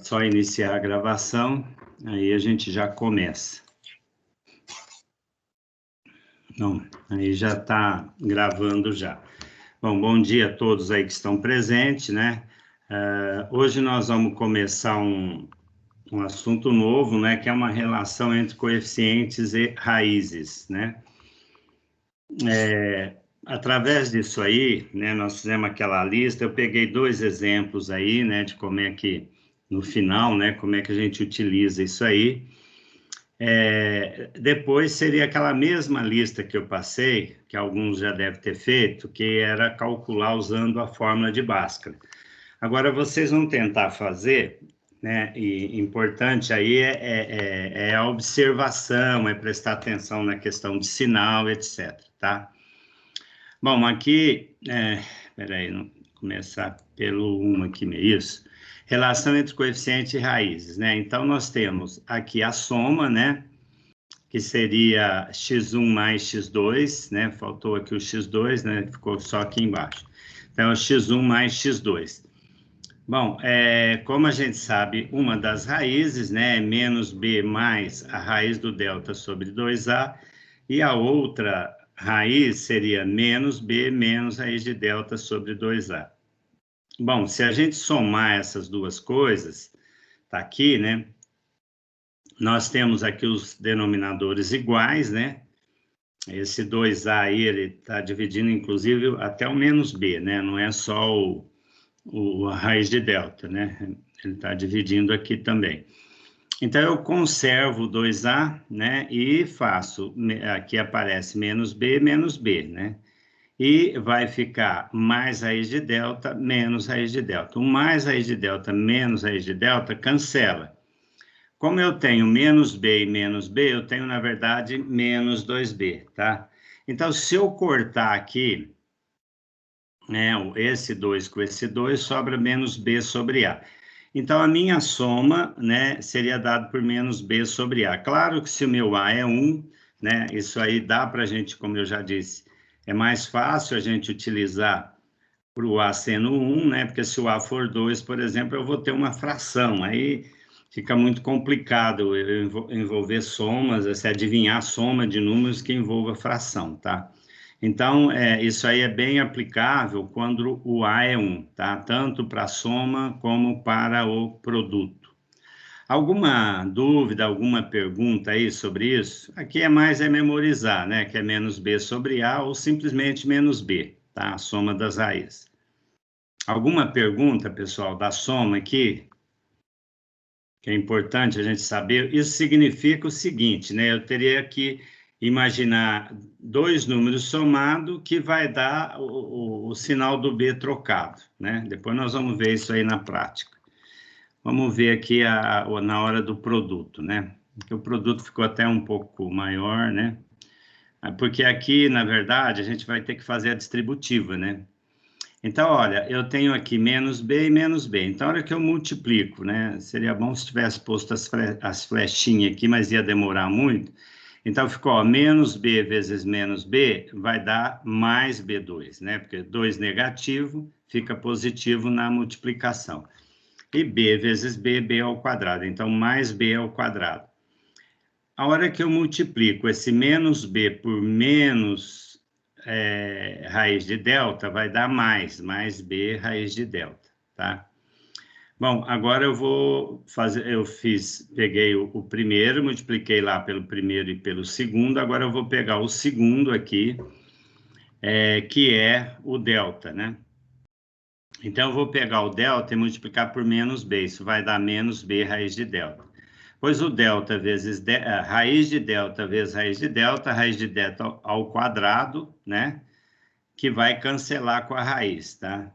Só iniciar a gravação, aí a gente já começa. Bom, aí já está gravando já. Bom dia a todos aí que estão presentes, né? Hoje nós vamos começar um assunto novo, né? Que é uma relação entre coeficientes e raízes, né? Através disso aí, né? Nós fizemos aquela lista, eu peguei 2 exemplos aí, né? De como é que, no final, né? Como é que a gente utiliza isso aí. Depois seria aquela mesma lista que eu passei, que alguns já devem ter feito, que era calcular usando a fórmula de Bhaskara. Agora, vocês vão tentar fazer, né? E importante aí é a observação, é prestar atenção na questão de sinal, etc, tá? Bom, aqui, peraí, vamos começar pelo 1 aqui, isso. Relação entre coeficiente e raízes, né? Então, nós temos aqui a soma, né? Que seria x1 mais x2, né? Faltou aqui o x2, né? Ficou só aqui embaixo. Então, x1 mais x2. Bom, como a gente sabe, uma das raízes, né? É menos b mais a raiz do delta sobre 2a, e a outra raiz seria menos b menos raiz de delta sobre 2a. Bom, se a gente somar essas duas coisas, tá aqui, né? Nós temos aqui os denominadores iguais, né? Esse 2a aí, ele está dividindo, inclusive, até o menos b, né? Não é só a raiz de delta, né? Ele está dividindo aqui também. Então, eu conservo 2a, né? E faço, aqui aparece menos b, né? E vai ficar mais raiz de delta, menos raiz de delta. O mais raiz de delta, menos raiz de delta, cancela. Como eu tenho menos b e menos b, eu tenho, na verdade, menos 2b, tá? Então, se eu cortar aqui, né, esse 2 com esse 2, sobra menos b sobre a. Então, a minha soma, né, seria dado por menos b sobre a. Claro que se o meu a é 1, né, isso aí dá para a gente, como eu já disse, é mais fácil a gente utilizar para o a sendo 1, né, porque se o a for 2, por exemplo, eu vou ter uma fração, aí fica muito complicado eu envolver somas, se adivinhar a soma de números que envolva fração, tá? Então, isso aí é bem aplicável quando o A é 1, tá? Tanto para a soma como para o produto. Alguma dúvida, alguma pergunta aí sobre isso? Aqui mais memorizar, né? Que é menos B sobre A ou simplesmente menos B, tá? A soma das raízes. Alguma pergunta, pessoal, da soma aqui? Que é importante a gente saber. Isso significa o seguinte, né? Eu teria que imaginar 2 números somados que vai dar o sinal do B trocado, né? Depois nós vamos ver isso aí na prática. Vamos ver aqui na hora do produto, né? Porque o produto ficou até um pouco maior, né? Porque aqui, na verdade, a gente vai ter que fazer a distributiva, né? Então, olha, eu tenho aqui menos b e menos b. Então, a hora que eu multiplico, né? Seria bom se tivesse posto as flechinhas aqui, mas ia demorar muito. Então, ficou, ó, menos b vezes menos b vai dar mais b2, né? Porque 2 negativo fica positivo na multiplicação. E b vezes b, b ao quadrado. Então, mais b ao quadrado. A hora que eu multiplico esse menos b por menos raiz de delta, vai dar mais b raiz de delta, tá? Bom, agora eu vou fazer, peguei o primeiro, multipliquei lá pelo primeiro e pelo segundo, agora eu vou pegar o segundo aqui, que é o delta, né? Então, eu vou pegar o delta e multiplicar por menos b, isso vai dar menos b raiz de delta. Pois o delta vezes raiz de delta vezes raiz de delta ao quadrado, né? Que vai cancelar com a raiz, tá?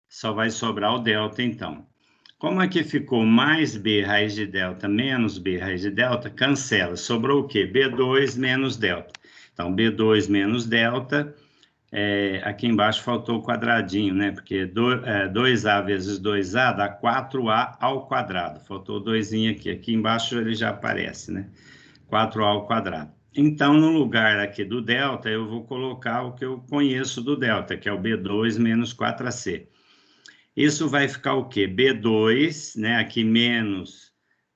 Só vai sobrar o delta, então. Como aqui ficou mais b raiz de delta menos b raiz de delta, cancela. Sobrou o quê? B2 menos delta. Então, B2 menos delta, aqui embaixo faltou o quadradinho, né? Porque 2a vezes 2a dá 4a ao quadrado. Faltou o 2 aqui. Aqui embaixo ele já aparece, né? 4a ao quadrado. Então, no lugar aqui do delta, eu vou colocar o que eu conheço do delta, que é o B2 menos 4AC. Isso vai ficar o quê? B2, né? Aqui menos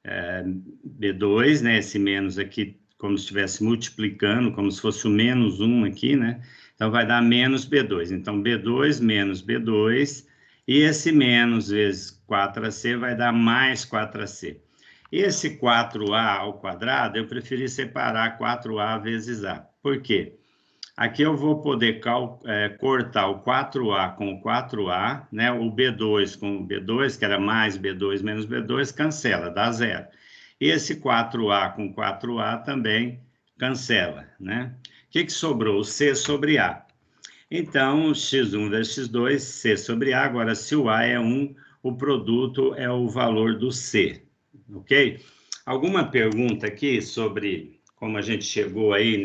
B2, né? Esse menos aqui, como se estivesse multiplicando, como se fosse o menos 1 aqui, né? Então, vai dar menos B2. Então, B2 menos B2, e esse menos vezes 4AC vai dar mais 4AC. Esse 4A ao quadrado, eu preferi separar 4A vezes A. Por quê? Aqui eu vou poder cortar o 4A com o 4A, né? O B2 com o B2, que era mais B2 menos B2, cancela, dá zero. E esse 4A com 4A também cancela, né? O que sobrou? O C sobre A. Então, x1 vezes x2, C sobre A. Agora, se o A é 1, o produto é o valor do C, ok? Alguma pergunta aqui sobre como a gente chegou aí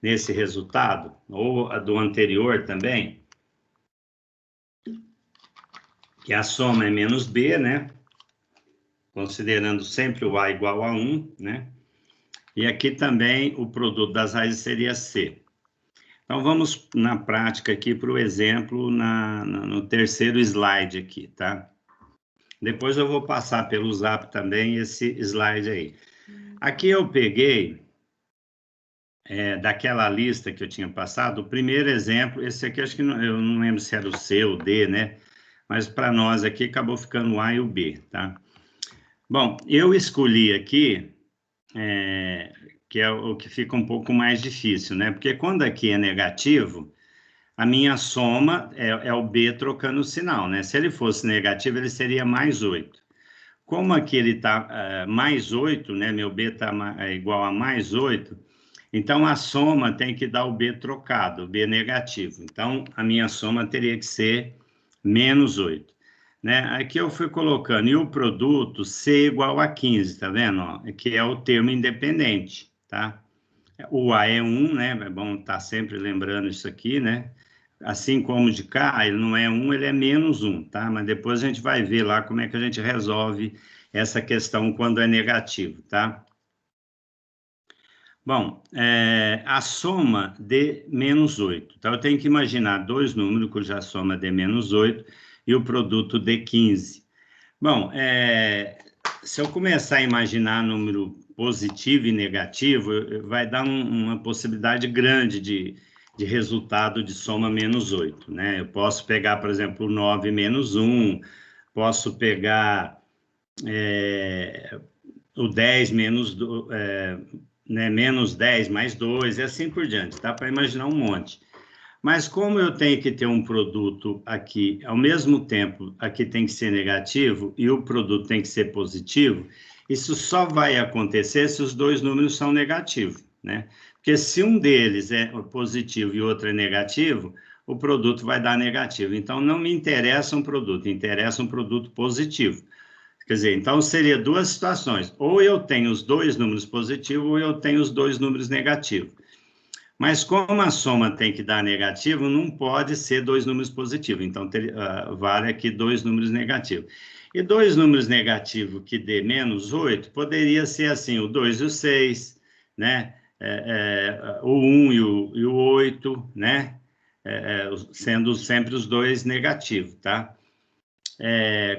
nesse resultado? Ou a do anterior também? Que a soma é menos B, né? Considerando sempre o A igual a 1, né? E aqui também o produto das raízes seria C. Então, vamos na prática aqui para o exemplo no terceiro slide aqui, tá? Depois eu vou passar pelo Zap também esse slide aí. Aqui eu peguei, daquela lista que eu tinha passado, o primeiro exemplo, esse aqui acho que eu não lembro se era o C ou D, né? Mas para nós aqui acabou ficando o A e o B, tá? Bom, eu escolhi aqui, que é o que fica um pouco mais difícil, né? Porque quando aqui é negativo, a minha soma é o B trocando o sinal, né? Se ele fosse negativo, ele seria mais 8. Como aqui ele está mais 8, né? Meu B está igual a mais 8, então a soma tem que dar o B trocado, o B negativo. Então a minha soma teria que ser menos 8. Né? Aqui eu fui colocando, e o produto C igual a 15, tá vendo? Ó, que é o termo independente, tá? O A é 1, né? É bom estar sempre lembrando isso aqui, né? Assim como de cá, ele não é 1, ele é menos 1, tá? Mas depois a gente vai ver lá como é que a gente resolve essa questão quando é negativo, tá? Bom, a soma de menos 8. Então, eu tenho que imaginar dois números cuja soma é de menos 8 e o produto de 15. Bom, se eu começar a imaginar número positivo e negativo, vai dar uma possibilidade grande de resultado de soma menos 8, né? Eu posso pegar, por exemplo, o 9 menos 1, posso pegar o 10 menos, né, menos 10 mais 2, e assim por diante, dá para imaginar um monte. Mas como eu tenho que ter um produto aqui, ao mesmo tempo, aqui tem que ser negativo e o produto tem que ser positivo, isso só vai acontecer se os dois números são negativos, né? Porque se um deles é positivo e o outro é negativo, o produto vai dar negativo. Então, não me interessa um produto, interessa um produto positivo. Quer dizer, então seria duas situações. Ou eu tenho os dois números positivos, ou eu tenho os dois números negativos. Mas como a soma tem que dar negativo, não pode ser dois números positivos. Então, vale aqui dois números negativos. E dois números negativos que dê menos 8, poderia ser assim, o 2 e o 6, né? O 1 e o 8, né? Sendo sempre os dois negativos, tá?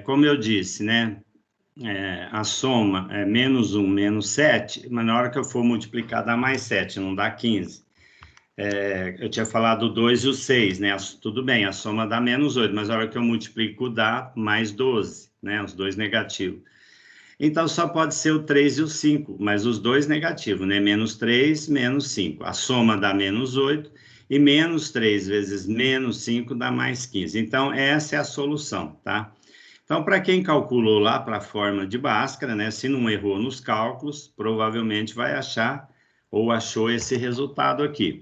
Como eu disse, né? A soma é menos 1, menos 7, mas na hora que eu for multiplicar dá mais 7, não dá 15. Eu tinha falado o 2 e o 6, né? Tudo bem, a soma dá menos 8, mas a hora que eu multiplico dá mais 12, né? Os dois negativos. Então, só pode ser o 3 e o 5, mas os dois negativos, né? Menos 3, menos 5. A soma dá menos 8 e menos 3 vezes menos 5 dá mais 15. Então, essa é a solução, tá? Então, para quem calculou lá para a forma de Bhaskara, né? Se não errou nos cálculos, provavelmente vai achar ou achou esse resultado aqui.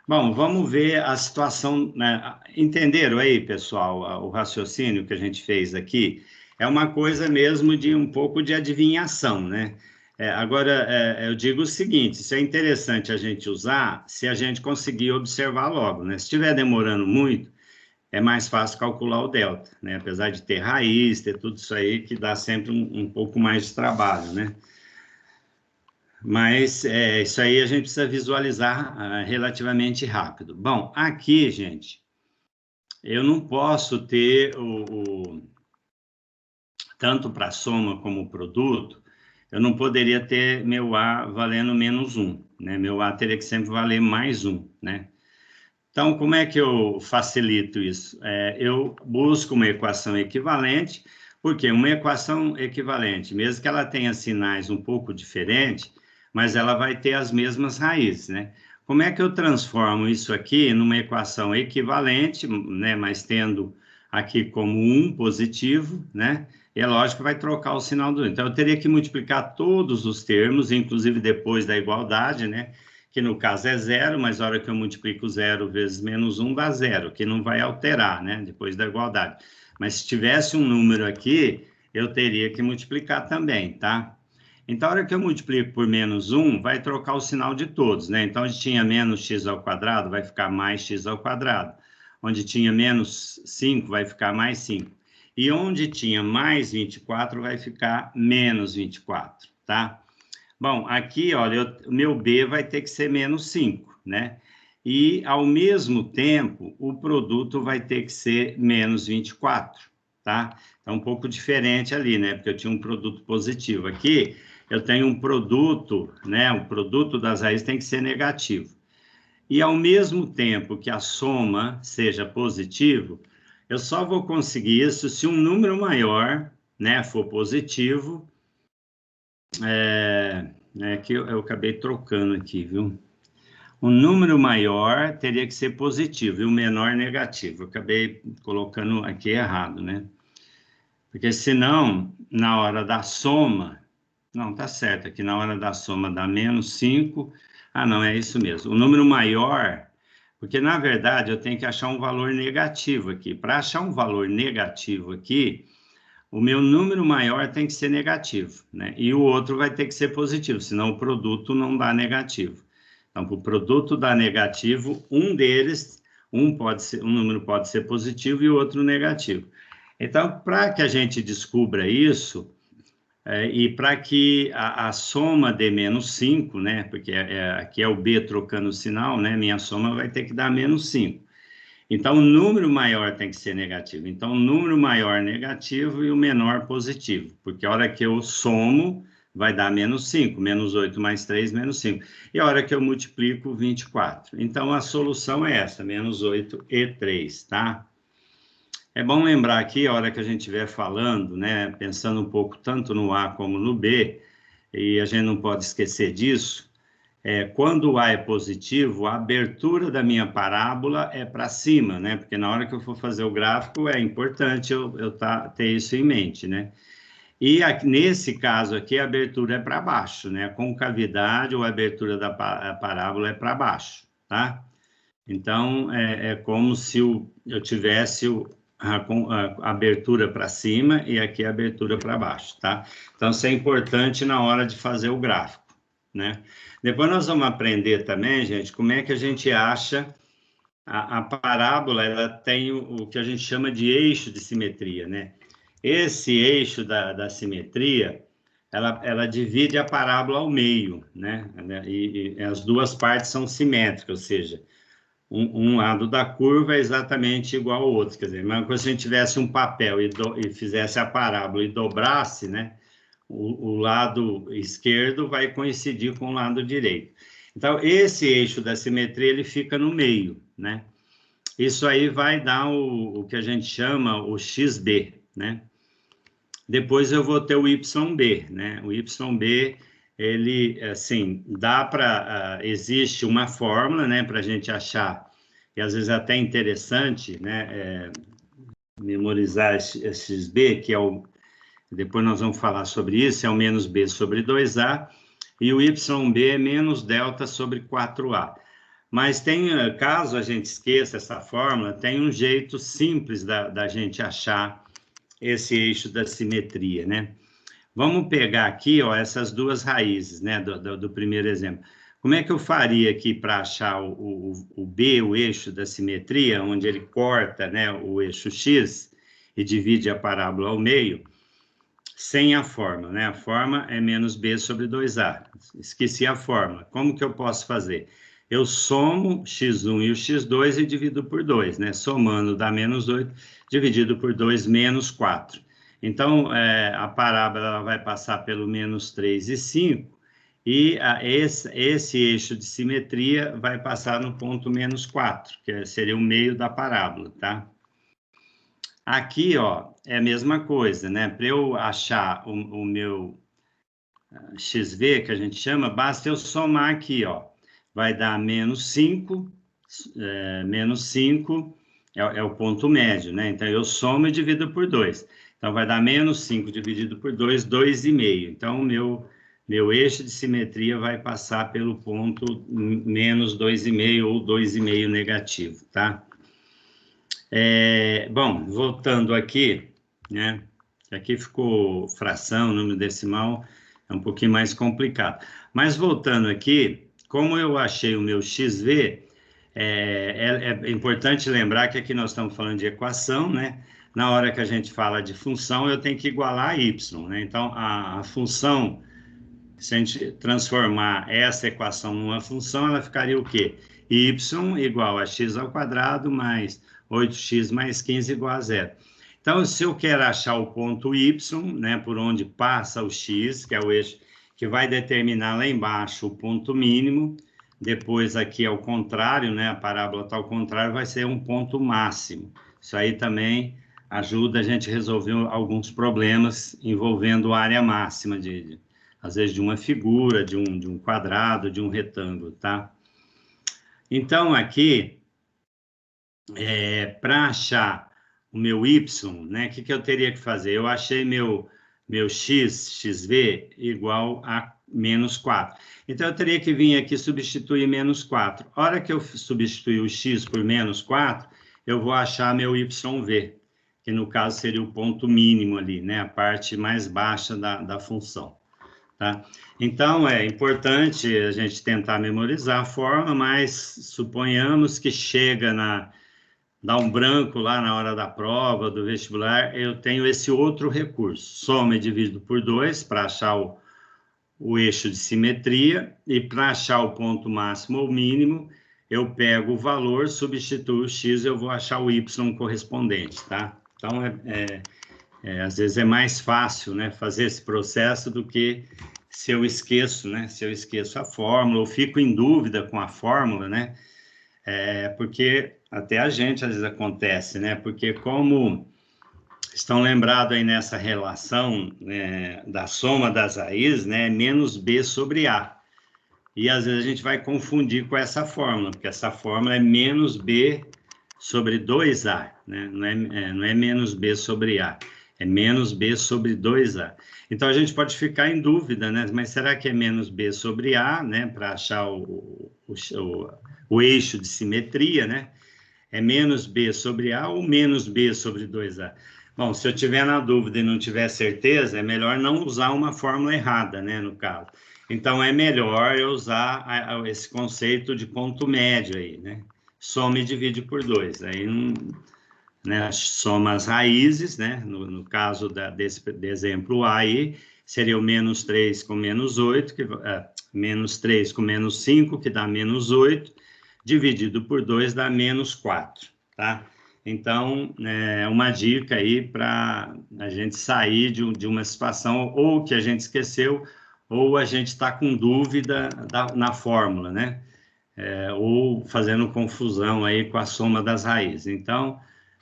Bom, vamos ver a situação, né? Entenderam aí, pessoal, o raciocínio que a gente fez aqui? É uma coisa mesmo de um pouco de adivinhação, né? Agora, eu digo o seguinte, isso é interessante a gente usar se a gente conseguir observar logo, né? Se estiver demorando muito, é mais fácil calcular o delta, né? Apesar de ter raiz, ter tudo isso aí, que dá sempre um pouco mais de trabalho, né? Mas isso aí a gente precisa visualizar relativamente rápido. Bom, aqui, gente, eu não posso ter tanto para a soma como o produto, eu não poderia ter meu A valendo menos 1, né? Meu A teria que sempre valer mais 1, né? Então, como é que eu facilito isso? Eu busco uma equação equivalente, porque uma equação equivalente, mesmo que ela tenha sinais um pouco diferentes, mas ela vai ter as mesmas raízes, né? Como é que eu transformo isso aqui numa equação equivalente, né? Mas tendo aqui como 1 positivo, né? E é lógico que vai trocar o sinal do... Então, eu teria que multiplicar todos os termos, inclusive depois da igualdade, né? Que no caso é 0, mas a hora que eu multiplico 0 vezes menos 1 dá 0, que não vai alterar, né? Depois da igualdade. Mas se tivesse um número aqui, eu teria que multiplicar também, tá? Então, a hora que eu multiplico por menos 1, vai trocar o sinal de todos, né? Então, onde tinha menos x ao quadrado, vai ficar mais x ao quadrado. Onde tinha menos 5, vai ficar mais 5. E onde tinha mais 24, vai ficar menos 24, tá? Bom, aqui, olha, o meu B vai ter que ser menos 5, né? E, ao mesmo tempo, o produto vai ter que ser menos 24, tá? É um pouco diferente ali, né? Porque eu tinha um produto positivo. Aqui, eu tenho um produto, né? O produto das raízes tem que ser negativo. E, ao mesmo tempo que a soma seja positivo, eu só vou conseguir isso se um número maior, né, for positivo. É que eu acabei trocando aqui, viu? O número maior teria que ser positivo e o menor negativo. Eu acabei colocando aqui errado, né? Porque senão, na hora da soma... Não, tá certo, aqui na hora da soma dá menos 5. Ah, não, é isso mesmo. O número maior... Porque, na verdade, eu tenho que achar um valor negativo aqui. Para achar um valor negativo aqui, o meu número maior tem que ser negativo, né? E o outro vai ter que ser positivo, senão o produto não dá negativo. Então, para o produto dar negativo, um deles, um número pode ser positivo e o outro negativo. Então, para que a gente descubra isso, e para que a soma dê menos 5, né? Porque aqui é o B trocando o sinal, né? Minha soma vai ter que dar menos 5. Então, o número maior tem que ser negativo. Então, o número maior negativo e o menor positivo. Porque a hora que eu somo, vai dar menos 5. Menos 8 mais 3, menos 5. E a hora que eu multiplico, 24. Então, a solução é essa, menos 8 e 3, tá? É bom lembrar aqui, a hora que a gente estiver falando, né, pensando um pouco tanto no A como no B, e a gente não pode esquecer disso, quando o A é positivo, a abertura da minha parábola é para cima, né? Porque na hora que eu for fazer o gráfico, é importante eu ter isso em mente, né? E nesse caso aqui, a abertura é para baixo, né? A concavidade ou a abertura da parábola é para baixo, tá? Então, é como se eu tivesse a abertura para cima e aqui a abertura para baixo, tá? Então, isso é importante na hora de fazer o gráfico, né? Depois nós vamos aprender também, gente, como é que a gente acha a parábola, ela tem o que a gente chama de eixo de simetria, né? Esse eixo da simetria, ela divide a parábola ao meio, né? E as duas partes são simétricas, ou seja, um lado da curva é exatamente igual ao outro, quer dizer, mas se a gente tivesse um papel e fizesse a parábola e dobrasse, né? O lado esquerdo vai coincidir com o lado direito. Então, esse eixo da simetria, ele fica no meio, né? Isso aí vai dar o que a gente chama o XB, né? Depois eu vou ter o YB, né? O YB, ele, assim, dá para... existe uma fórmula, né? Para a gente achar, e às vezes é até interessante, né? Memorizar esse XB, que é o... Depois nós vamos falar sobre isso, é o menos B sobre 2A, e o YB é menos delta sobre 4A. Mas tem, caso a gente esqueça essa fórmula, tem um jeito simples da gente achar esse eixo da simetria, né? Vamos pegar aqui, ó, essas duas raízes, né, do primeiro exemplo. Como é que eu faria aqui para achar o B, o eixo da simetria, onde ele corta, né, o eixo X e divide a parábola ao meio? Sem a fórmula, né? A fórmula é menos B sobre 2A. Esqueci a fórmula. Como que eu posso fazer? eu somo x1 e o x2 e divido por 2, né? Somando dá menos 8, dividido por 2, menos 4. Então, a parábola ela vai passar pelo menos 3 e 5, e esse eixo de simetria vai passar no ponto menos 4, que seria o meio da parábola, tá? Aqui, ó, é a mesma coisa, né? Para eu achar o meu XV, que a gente chama, basta eu somar aqui, ó. Vai dar menos 5, menos 5 é o ponto médio, né? Então, eu somo e divido por 2. Então, vai dar menos 5 dividido por 2, 2,5. Então, o meu eixo de simetria vai passar pelo ponto menos 2,5 ou 2,5 negativo, tá? Bom, voltando aqui, né? Aqui ficou fração, número decimal, é um pouquinho mais complicado. Mas voltando aqui, como eu achei o meu XV, é importante lembrar que aqui nós estamos falando de equação, né? Na hora que a gente fala de função, eu tenho que igualar a y, né? Então, a função, se a gente transformar essa equação numa função, ela ficaria o quê? Y igual a x ao quadrado mais 8x mais 15 igual a zero. Então, se eu quero achar o ponto y, né, por onde passa o x, que é o eixo que vai determinar lá embaixo o ponto mínimo, depois aqui ao contrário, né, a parábola está ao contrário, vai ser um ponto máximo. Isso aí também ajuda a gente a resolver alguns problemas envolvendo área máxima às vezes de uma figura, de um quadrado, de um retângulo, tá? Então, aqui, para achar o meu y, né, o que eu teria que fazer? Eu achei meu xv igual a menos 4. Então, eu teria que vir aqui substituir menos 4. A hora que eu substituir o x por menos 4, eu vou achar meu yv, que no caso seria o ponto mínimo ali, né, a parte mais baixa da função. Tá? Então, é importante a gente tentar memorizar a forma, mas suponhamos que dá um branco lá na hora da prova, do vestibular, eu tenho esse outro recurso, soma e divido por 2 para achar o eixo de simetria, e para achar o ponto máximo ou mínimo, eu pego o valor, substituo o x, eu vou achar o y correspondente, tá? Então, às vezes é mais fácil, né, fazer esse processo do que se eu esqueço, né? Se eu esqueço a fórmula, ou fico em dúvida com a fórmula, né? Porque até a gente às vezes acontece, né? Porque como estão lembrados aí nessa relação, né, da soma das raízes, né? Menos b sobre a. E às vezes a gente vai confundir com essa fórmula, porque essa fórmula é menos b sobre 2a, né? Não é menos b sobre a, é menos b sobre 2a. Então, a gente pode ficar em dúvida, né? Mas será que é menos b sobre a, né? Para achar o eixo de simetria, né? É menos b sobre a ou menos b sobre 2a? Bom, se eu tiver na dúvida e não tiver certeza, é melhor não usar uma fórmula errada, né? No caso. Então, é melhor eu usar esse conceito de ponto médio aí, né? Soma e divide por 2. Aí não, né, soma as raízes, né? No caso desse exemplo A aí, seria o menos 3 com menos 8, menos 3 com menos 5, que dá menos 8, dividido por 2 dá menos 4, tá? Então, uma dica aí para a gente sair de uma situação ou que a gente esqueceu, ou a gente está com dúvida na fórmula, né? Ou fazendo confusão aí com a soma das raízes. Então,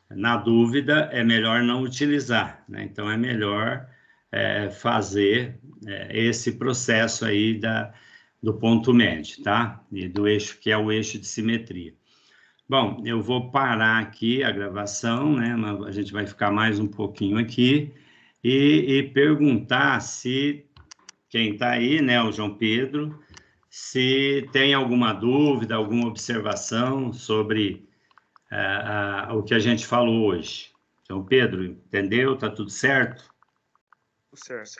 na dúvida, é melhor não utilizar, né? Então, é melhor fazer esse processo aí do ponto médio, tá? E do eixo, que é o eixo de simetria. Bom, eu vou parar aqui a gravação, né? A gente vai ficar mais um pouquinho aqui e perguntar se quem está aí, né, o João Pedro, se tem alguma dúvida, alguma observação sobre o que a gente falou hoje. Então, Pedro, entendeu? Tá tudo certo? Certo.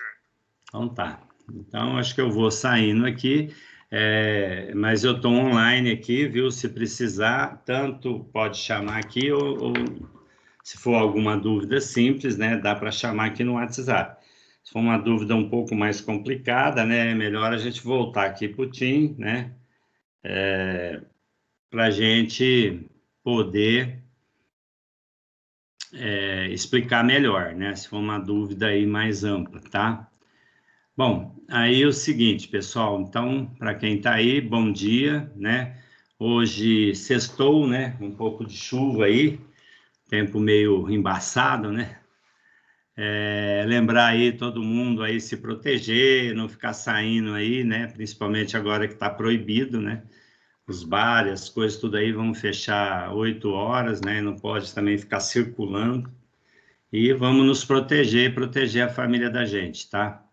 Então tá. Então, acho que eu vou saindo aqui, mas eu estou online aqui, viu? Se precisar, tanto pode chamar aqui, ou se for alguma dúvida simples, né? Dá para chamar aqui no WhatsApp. Se for uma dúvida um pouco mais complicada, né? É melhor a gente voltar aqui para o Team, né? para a gente poder explicar melhor, né? Se for uma dúvida aí mais ampla, tá? Bom, aí é o seguinte, pessoal, então, para quem está aí, bom dia, né? Hoje sextou, né? Um pouco de chuva aí, tempo meio embaçado, né? Lembrar aí todo mundo aí se proteger, não ficar saindo aí, né? Principalmente agora que está proibido, né? Os bares, as coisas, tudo aí vão fechar 8 horas, né? Não pode também ficar circulando. E vamos nos proteger, proteger a família da gente, tá?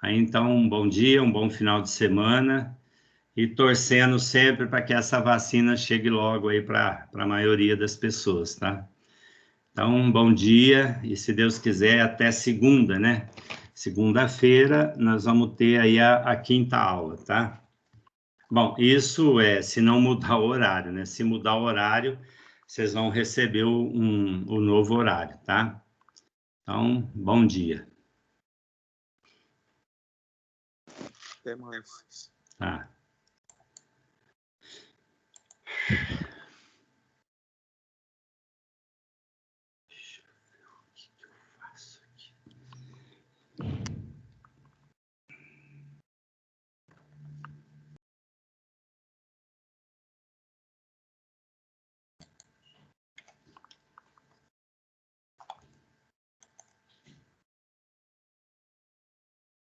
Aí então, um bom dia, um bom final de semana e torcendo sempre para que essa vacina chegue logo aí para a maioria das pessoas, tá? Então, um bom dia e, se Deus quiser, até segunda, né? Segunda-feira nós vamos ter aí a quinta aula, tá? Bom, isso é se não mudar o horário, né? Se mudar o horário, vocês vão receber o novo horário, tá? Então, bom dia. Até mais. Tá.